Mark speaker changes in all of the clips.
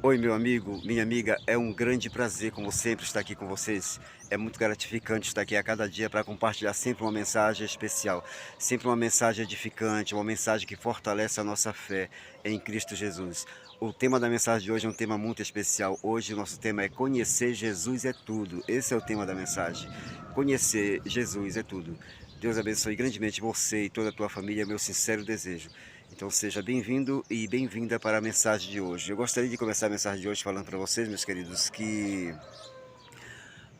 Speaker 1: Oi, meu amigo, minha amiga, é um grande prazer, como sempre, estar aqui com vocês. É muito gratificante estar aqui a cada dia para compartilhar sempre uma mensagem especial, sempre uma mensagem edificante, uma mensagem que fortalece a nossa fé em Cristo Jesus. O tema da mensagem de hoje é um tema muito especial. Hoje o nosso tema é Conhecer Jesus é tudo. Esse é o tema da mensagem. Conhecer Jesus é tudo. Deus abençoe grandemente você e toda a tua família, é meu sincero desejo. Então seja bem-vindo e bem-vinda para a mensagem de hoje. Eu gostaria de começar a mensagem de hoje falando para vocês, meus queridos, que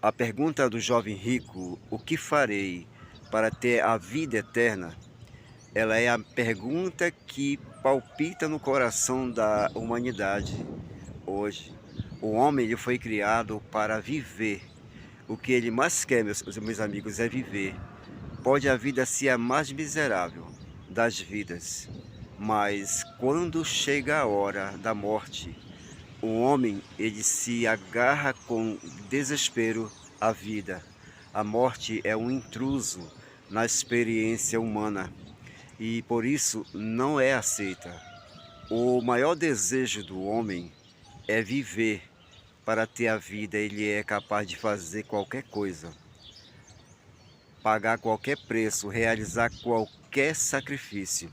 Speaker 1: a pergunta do jovem rico, o que farei para ter a vida eterna, ela é a pergunta que palpita no coração da humanidade hoje. O homem ele foi criado para viver. O que ele mais quer, meus amigos, é viver. Pode a vida ser a mais miserável das vidas, mas quando chega a hora da morte, o homem ele se agarra com desespero à vida. A morte é um intruso na experiência humana e por isso não é aceita. O maior desejo do homem é viver. Para ter a vida, ele é capaz de fazer qualquer coisa, pagar qualquer preço, realizar qualquer sacrifício.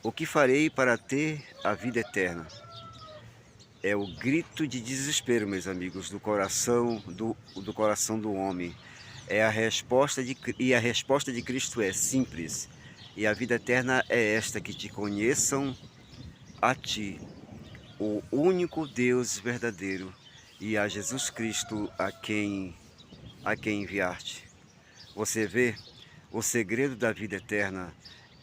Speaker 1: O que farei para ter a vida eterna? É o grito de desespero, meus amigos, do coração do homem. É a resposta e a resposta de Cristo é simples. E a vida eterna é esta, que te conheçam a ti, o único Deus verdadeiro, e a Jesus Cristo a quem enviaste. Você vê, o segredo da vida eterna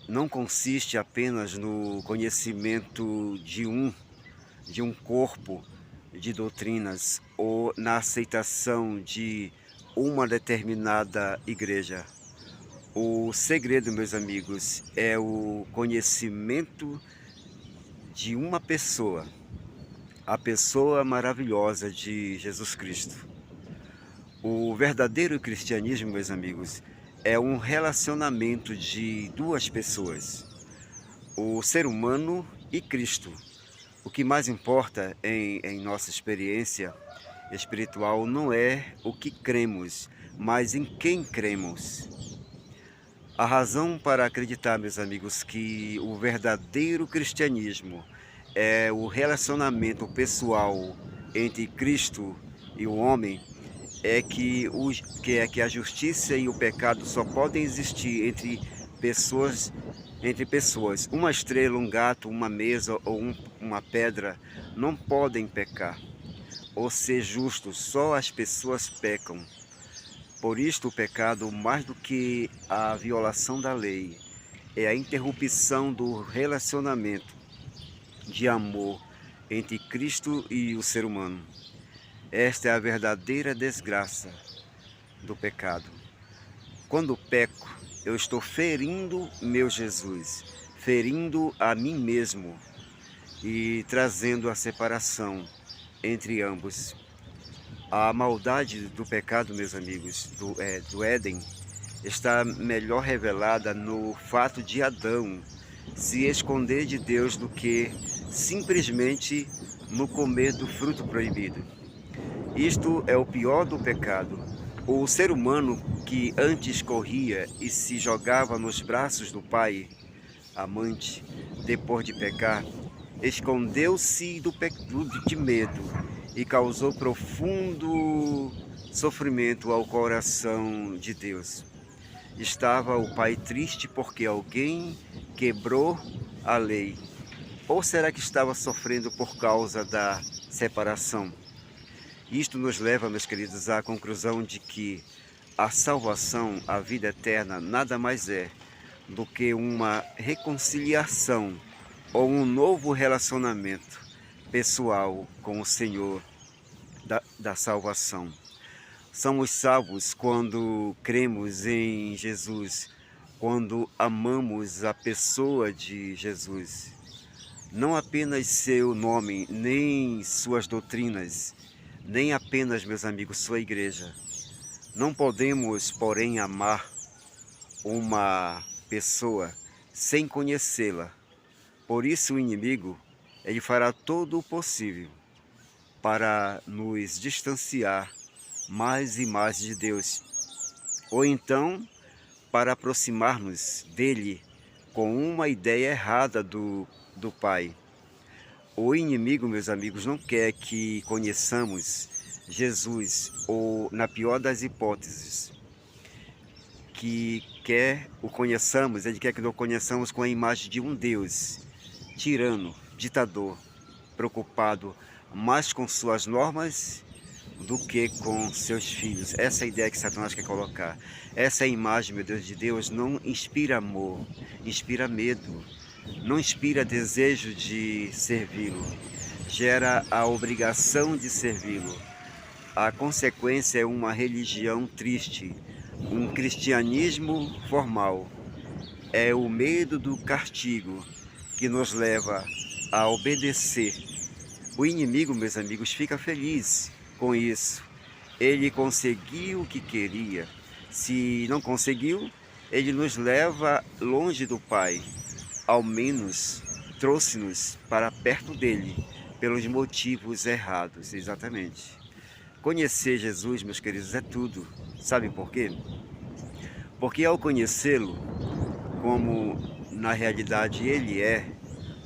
Speaker 1: não consiste apenas no conhecimento de um corpo de doutrinas ou na aceitação de uma determinada igreja. O segredo, meus amigos, é o conhecimento de uma pessoa, a pessoa maravilhosa de Jesus Cristo. O verdadeiro cristianismo, meus amigos, é um relacionamento de duas pessoas, o ser humano e Cristo. O que mais importa em nossa experiência espiritual não é o que cremos, mas em quem cremos. A razão para acreditar, meus amigos, que o verdadeiro cristianismo é o relacionamento pessoal entre Cristo e o homem é que a justiça e o pecado só podem existir pessoas, entre pessoas. Uma estrela, um gato, uma mesa ou uma pedra não podem pecar ou ser justos, só as pessoas pecam. Por isto, o pecado, mais do que a violação da lei, é a interrupção do relacionamento de amor entre Cristo e o ser humano. Esta é a verdadeira desgraça do pecado. Quando peco, eu estou ferindo meu Jesus, ferindo a mim mesmo e trazendo a separação entre ambos. A maldade do pecado, meus amigos, do Éden, está melhor revelada no fato de Adão se esconder de Deus do que simplesmente no comer do fruto proibido. Isto é o pior do pecado. O ser humano que antes corria e se jogava nos braços do pai, amante, depois de pecar, escondeu-se de medo e causou profundo sofrimento ao coração de Deus. Estava o pai triste porque alguém quebrou a lei? Ou será que estava sofrendo por causa da separação? Isto nos leva, meus queridos, à conclusão de que a salvação, a vida eterna, nada mais é do que uma reconciliação ou um novo relacionamento pessoal com o Senhor da salvação. Somos salvos quando cremos em Jesus, quando amamos a pessoa de Jesus. Não apenas seu nome, nem suas doutrinas, nem apenas, meus amigos, sua igreja. Não podemos, porém, amar uma pessoa sem conhecê-la. Por isso o inimigo Ele fará todo o possível para nos distanciar mais e mais de Deus, ou então para aproximar-nos dele com uma ideia errada do Pai. O inimigo, meus amigos, não quer que conheçamos Jesus, ou, na pior das hipóteses, que quer o conheçamos, ele quer que nós conheçamos com a imagem de um Deus tirano, ditador, preocupado mais com suas normas do que com seus filhos. Essa é a ideia que Satanás quer colocar. Essa imagem, meu Deus, de Deus não inspira amor, inspira medo, não inspira desejo de servi-lo, gera a obrigação de servi-lo. A consequência é uma religião triste, um cristianismo formal. É o medo do castigo que nos leva a obedecer. O inimigo, meus amigos, fica feliz com isso. Ele conseguiu o que queria. Se não conseguiu, ele nos leva longe do Pai. Ao menos trouxe-nos para perto dele, pelos motivos errados, exatamente. Conhecer Jesus, meus queridos, é tudo. Sabe por quê? Porque ao conhecê-lo, como na realidade ele é,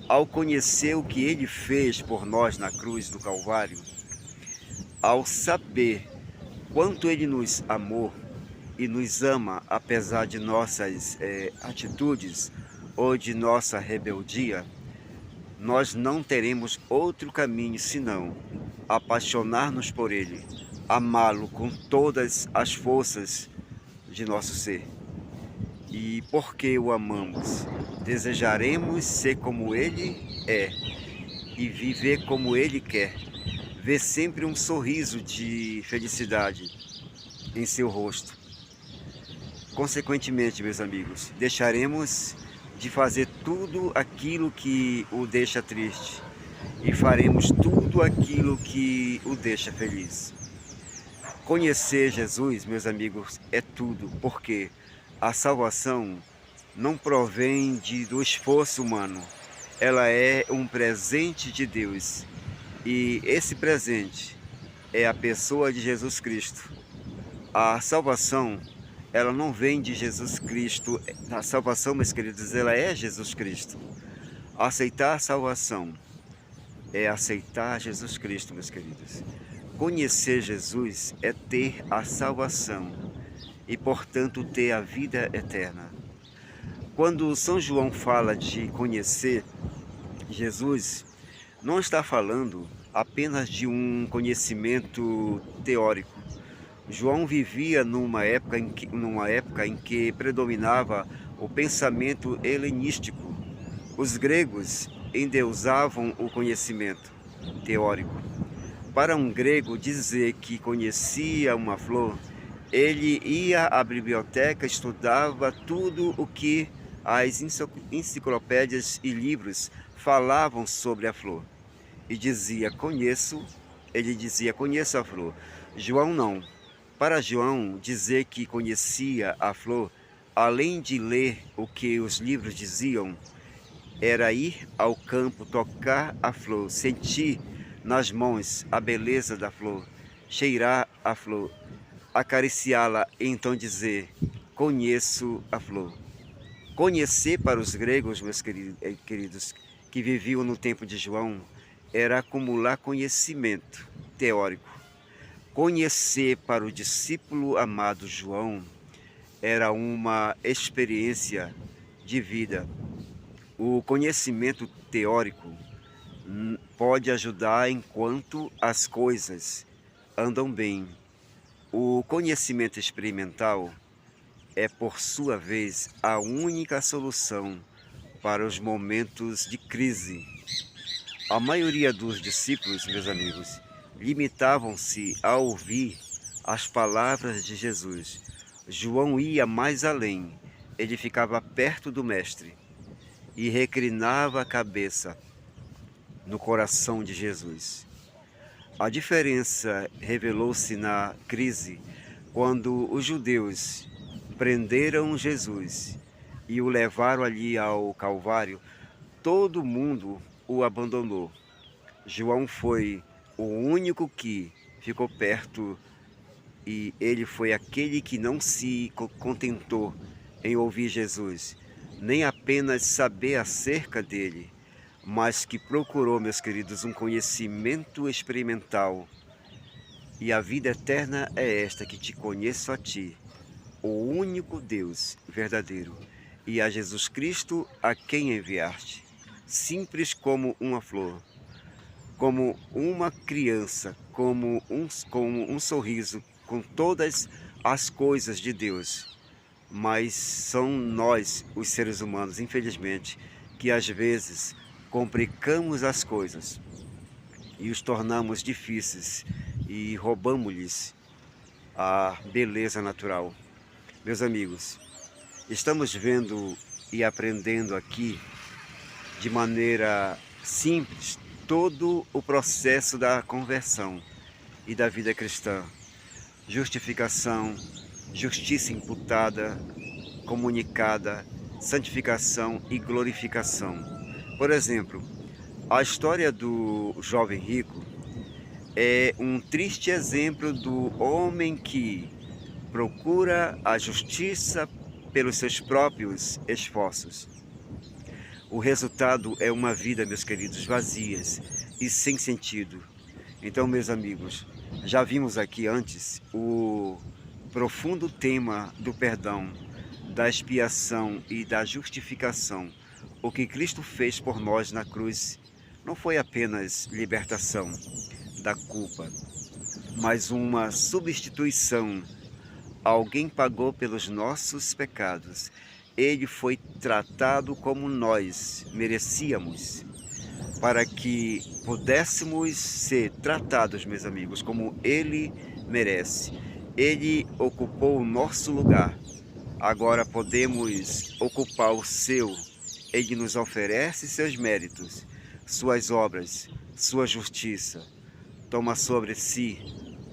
Speaker 1: ao conhecer o que ele fez por nós na cruz do Calvário, ao saber quanto ele nos amou e nos ama apesar de nossas atitudes ou de nossa rebeldia, nós não teremos outro caminho senão apaixonar-nos por ele, amá-lo com todas as forças de nosso ser. E porque o amamos, desejaremos ser como ele é e viver como ele quer, ver sempre um sorriso de felicidade em seu rosto. Consequentemente, meus amigos, deixaremos de fazer tudo aquilo que o deixa triste e faremos tudo aquilo que o deixa feliz. Conhecer Jesus, meus amigos, é tudo, porque a salvação não provém do esforço humano, ela é um presente de Deus. E esse presente é a pessoa de Jesus Cristo. A salvação, ela não vem de Jesus Cristo. A salvação, meus queridos, ela é Jesus Cristo. Aceitar a salvação é aceitar Jesus Cristo, meus queridos. Conhecer Jesus é ter a salvação e, portanto, ter a vida eterna. Quando São João fala de conhecer Jesus, não está falando apenas de um conhecimento teórico. João vivia numa época em que predominava o pensamento helenístico. Os gregos endeusavam o conhecimento teórico. Para um grego dizer que conhecia uma flor, ele ia à biblioteca, estudava tudo o que as enciclopédias e livros falavam sobre a flor. E dizia, conheço, ele dizia, conheço a flor. João não. Para João, dizer que conhecia a flor, além de ler o que os livros diziam, era ir ao campo, tocar a flor, sentir nas mãos a beleza da flor, cheirar a flor, acariciá-la e então dizer, conheço a flor. Conhecer para os gregos, meus queridos, que viviam no tempo de João, era acumular conhecimento teórico. Conhecer para o discípulo amado João era uma experiência de vida. O conhecimento teórico pode ajudar enquanto as coisas andam bem. O conhecimento experimental é, por sua vez, a única solução para os momentos de crise. A maioria dos discípulos, meus amigos, limitavam-se a ouvir as palavras de Jesus. João ia mais além. Ele ficava perto do Mestre e reclinava a cabeça no coração de Jesus. A diferença revelou-se na crise, quando os judeus prenderam Jesus e o levaram ali ao Calvário. Todo mundo o abandonou. João foi o único que ficou perto e ele foi aquele que não se contentou em ouvir Jesus, nem apenas saber acerca dele, mas que procurou, meus queridos, um conhecimento experimental. E a vida eterna é esta, que te conheço a ti, o único Deus verdadeiro, e a Jesus Cristo a quem enviaste. Simples como uma flor, como uma criança, como um sorriso, com todas as coisas de Deus. Mas são nós, os seres humanos, infelizmente, que às vezes complicamos as coisas e os tornamos difíceis e roubamos-lhes a beleza natural. Meus amigos, estamos vendo e aprendendo aqui de maneira simples todo o processo da conversão e da vida cristã. Justificação, justiça imputada, comunicada, santificação e glorificação. Por exemplo, a história do jovem rico é um triste exemplo do homem que procura a justiça pelos seus próprios esforços. O resultado é uma vida, meus queridos, vazias e sem sentido. Então, meus amigos, já vimos aqui antes o profundo tema do perdão, da expiação e da justificação. O que Cristo fez por nós na cruz não foi apenas libertação da culpa, mas uma substituição. Alguém pagou pelos nossos pecados. Ele foi tratado como nós merecíamos, para que pudéssemos ser tratados, meus amigos, como Ele merece. Ele ocupou o nosso lugar. Agora podemos ocupar o seu. Ele nos oferece seus méritos, suas obras, sua justiça. Toma sobre si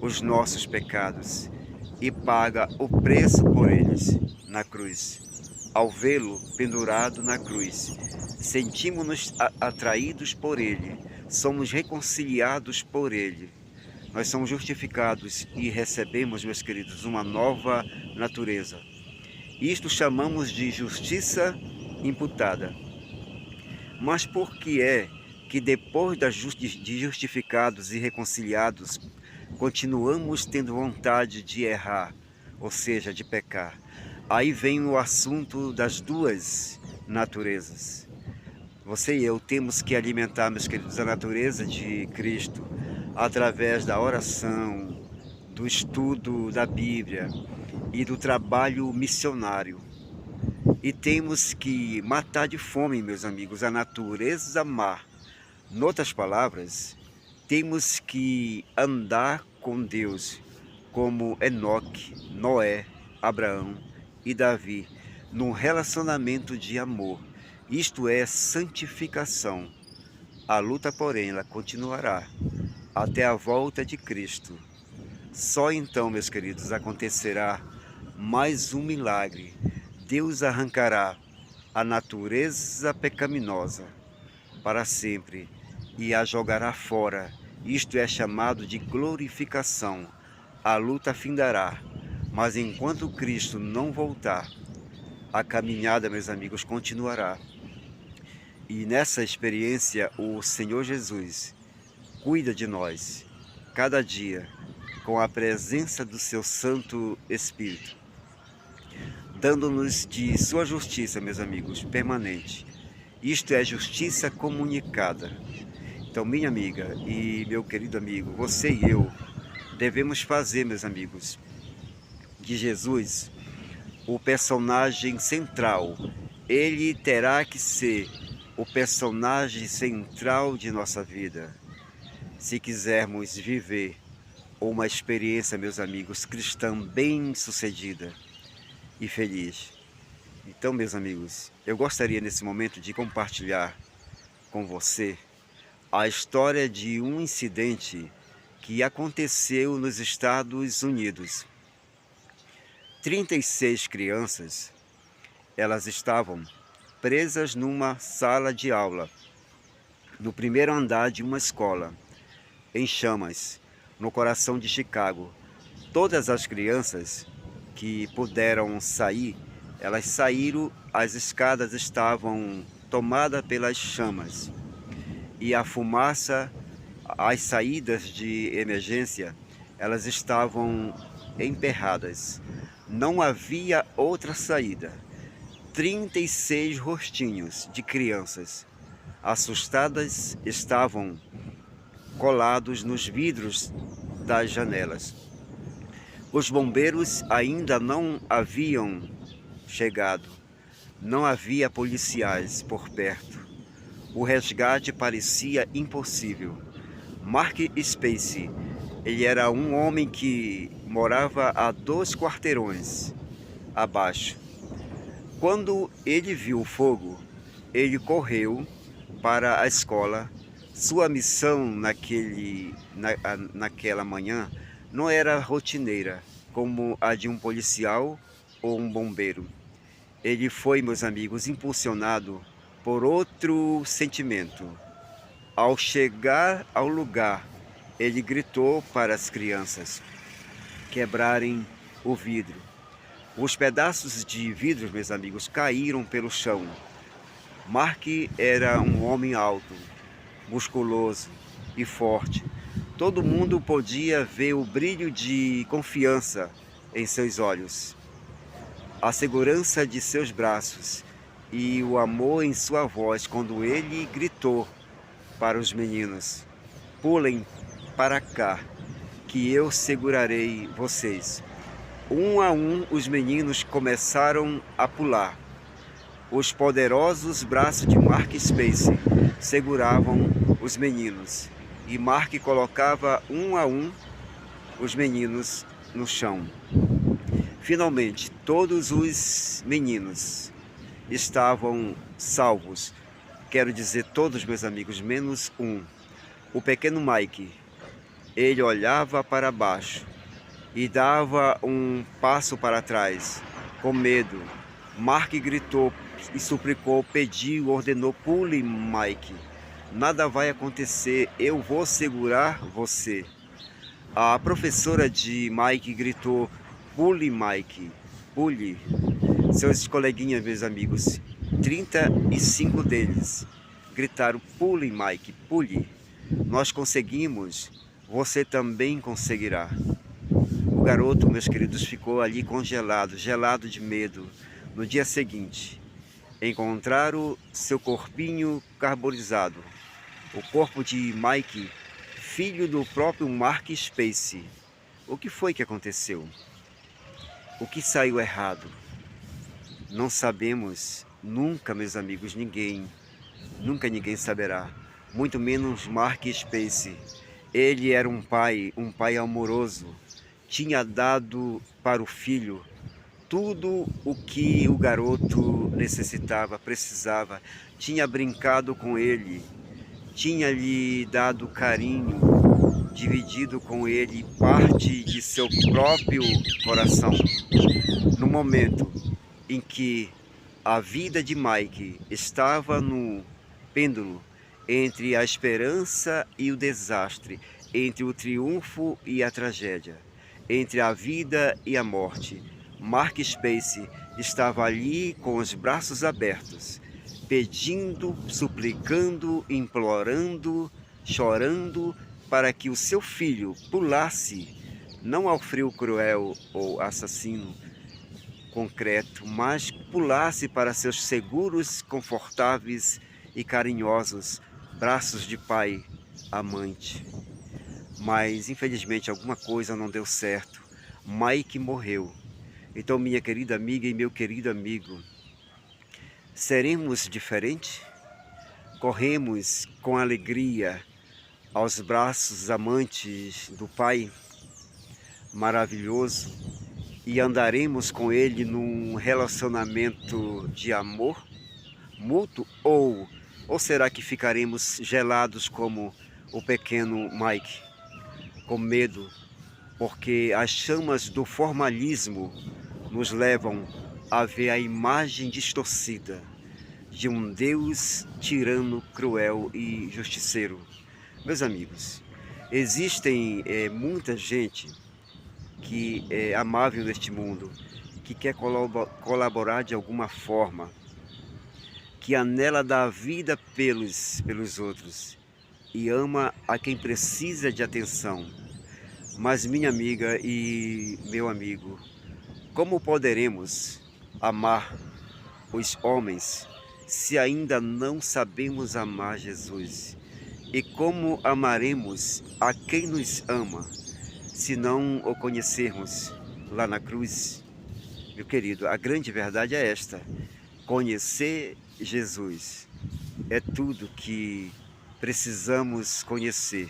Speaker 1: os nossos pecados e paga o preço por eles na cruz. Ao vê-lo pendurado na cruz, sentimos-nos atraídos por ele, somos reconciliados por ele. Nós somos justificados e recebemos, meus queridos, uma nova natureza. Isto chamamos de justiça imputada. Mas por que é que depois de justificados e reconciliados, continuamos tendo vontade de errar, ou seja, de pecar? Aí vem o assunto das duas naturezas. Você e eu temos que alimentar, meus queridos, a natureza de Cristo através da oração, do estudo da Bíblia e do trabalho missionário. E temos que matar de fome, meus amigos, a natureza má. Em outras palavras, temos que andar com Deus, como Enoque, Noé, Abraão e Davi, num relacionamento de amor. Isto é santificação. A luta, porém, ela continuará até a volta de Cristo. Só então, meus queridos, acontecerá mais um milagre. Deus arrancará a natureza pecaminosa para sempre e a jogará fora. Isto é chamado de glorificação. A luta findará, mas enquanto Cristo não voltar, a caminhada, meus amigos, continuará. E nessa experiência, o Senhor Jesus cuida de nós, cada dia, com a presença do seu Santo Espírito, dando-nos de sua justiça, meus amigos, permanente. Isto é justiça comunicada. Então, minha amiga e meu querido amigo, você e eu devemos fazer, meus amigos, de Jesus o personagem central. Ele terá que ser o personagem central de nossa vida, se quisermos viver uma experiência, meus amigos, cristã bem-sucedida e feliz. Então, meus amigos, eu gostaria nesse momento de compartilhar com você a história de um incidente que aconteceu nos Estados Unidos. 36 crianças, elas estavam presas numa sala de aula no primeiro andar de uma escola, em chamas, no coração de Chicago. Todas as crianças que puderam sair, elas saíram, as escadas estavam tomadas pelas chamas e a fumaça, as saídas de emergência, elas estavam emperradas. Não havia outra saída. 36 rostinhos de crianças assustadas estavam colados nos vidros das janelas. Os bombeiros ainda não haviam chegado. Não havia policiais por perto. O resgate parecia impossível. Mark Spacey, ele era um homem que morava a 2 quarteirões abaixo. Quando ele viu o fogo, ele correu para a escola. Sua missão naquela manhã não era rotineira, como a de um policial ou um bombeiro. Ele foi, meus amigos, impulsionado por outro sentimento. Ao chegar ao lugar, ele gritou para as crianças quebrarem o vidro. Os pedaços de vidro, meus amigos, caíram pelo chão. Mark era um homem alto, musculoso e forte. Todo mundo podia ver o brilho de confiança em seus olhos, a segurança de seus braços e o amor em sua voz quando ele gritou para os meninos: pulem para cá, que eu segurarei vocês. Um a um, os meninos começaram a pular. Os poderosos braços de Mark Spacey seguravam os meninos e Mark colocava um a um os meninos no chão. Finalmente, todos os meninos estavam salvos. Quero dizer todos, meus amigos, menos um. O pequeno Mike, ele olhava para baixo e dava um passo para trás, com medo. Mark gritou e suplicou, pediu, ordenou: pule, Mike. Nada vai acontecer, eu vou segurar você. A professora de Mike gritou: pule, Mike, pule. Seus coleguinhas, meus amigos, 35 deles, gritaram: pule, Mike, pule. Nós conseguimos, você também conseguirá. O garoto, meus queridos, ficou ali congelado, gelado de medo. No dia seguinte, encontraram seu corpinho carbonizado, o corpo de Mike, filho do próprio Mark Spacey. O que foi que aconteceu? O que saiu errado? Não sabemos, nunca, meus amigos, nunca ninguém saberá, muito menos Mark Spacey. Ele era um pai amoroso, tinha dado para o filho tudo o que o garoto necessitava, precisava, tinha brincado com ele, tinha lhe dado carinho, dividido com ele parte de seu próprio coração. No momento em que a vida de Mike estava no pêndulo entre a esperança e o desastre, entre o triunfo e a tragédia, entre a vida e a morte, Mark Spacey estava ali com os braços abertos, pedindo, suplicando, implorando, chorando para que o seu filho pulasse, não ao frio cruel ou assassino concreto, mas pulasse para seus seguros, confortáveis e carinhosos braços de pai amante. Mas infelizmente alguma coisa não deu certo. Mike morreu. Então, minha querida amiga e meu querido amigo, seremos diferentes? Corremos com alegria aos braços amantes do Pai maravilhoso e andaremos com Ele num relacionamento de amor mútuo, ou será que ficaremos gelados como o pequeno Mike, com medo, porque as chamas do formalismo nos levam a ver a imagem distorcida de um Deus tirano, cruel e justiceiro. Meus amigos, existem muita gente que é amável neste mundo, que quer colaborar de alguma forma, que anela dar a vida pelos outros e ama a quem precisa de atenção. Mas minha amiga e meu amigo, como poderemos amar os homens se ainda não sabemos amar Jesus? E como amaremos a quem nos ama se não o conhecermos lá na cruz? Meu querido, a grande verdade é esta: conhecer Jesus é tudo que precisamos conhecer.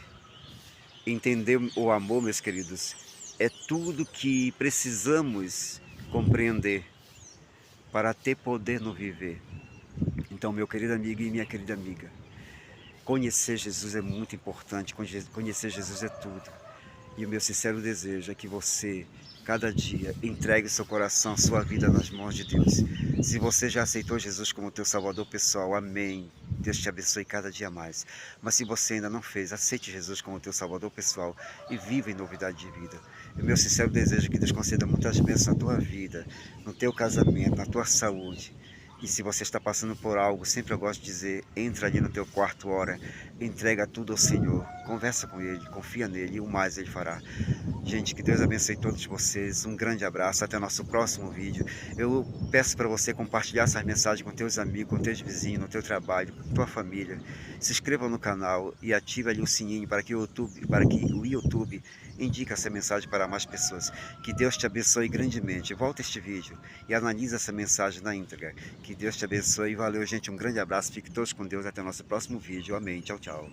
Speaker 1: Entender o amor, meus queridos, é tudo que precisamos compreender para ter poder no viver. Então, meu querido amigo e minha querida amiga, conhecer Jesus é muito importante, conhecer Jesus é tudo. E o meu sincero desejo é que você, cada dia, entregue seu coração, sua vida nas mãos de Deus. Se você já aceitou Jesus como teu Salvador pessoal, amém. Deus te abençoe cada dia mais. Mas se você ainda não fez, aceite Jesus como teu Salvador pessoal e viva em novidade de vida. E o meu sincero desejo é que Deus conceda muitas bênçãos na tua vida, no teu casamento, na tua saúde. E se você está passando por algo, sempre eu gosto de dizer, entra ali no teu quarto, ora, entrega tudo ao Senhor, conversa com Ele, confia nele e o mais Ele fará. Gente, que Deus abençoe todos vocês, um grande abraço, até o nosso próximo vídeo. Eu peço para você compartilhar essas mensagens com teus amigos, com teus vizinhos, no teu trabalho, com tua família. Se inscreva no canal e ative ali o sininho para que o YouTube indique essa mensagem para mais pessoas. Que Deus te abençoe grandemente. Volta este vídeo e analise essa mensagem na íntegra. Que Deus te abençoe. Valeu, gente. Um grande abraço. Fique todos com Deus. Até o nosso próximo vídeo. Amém. Tchau, tchau.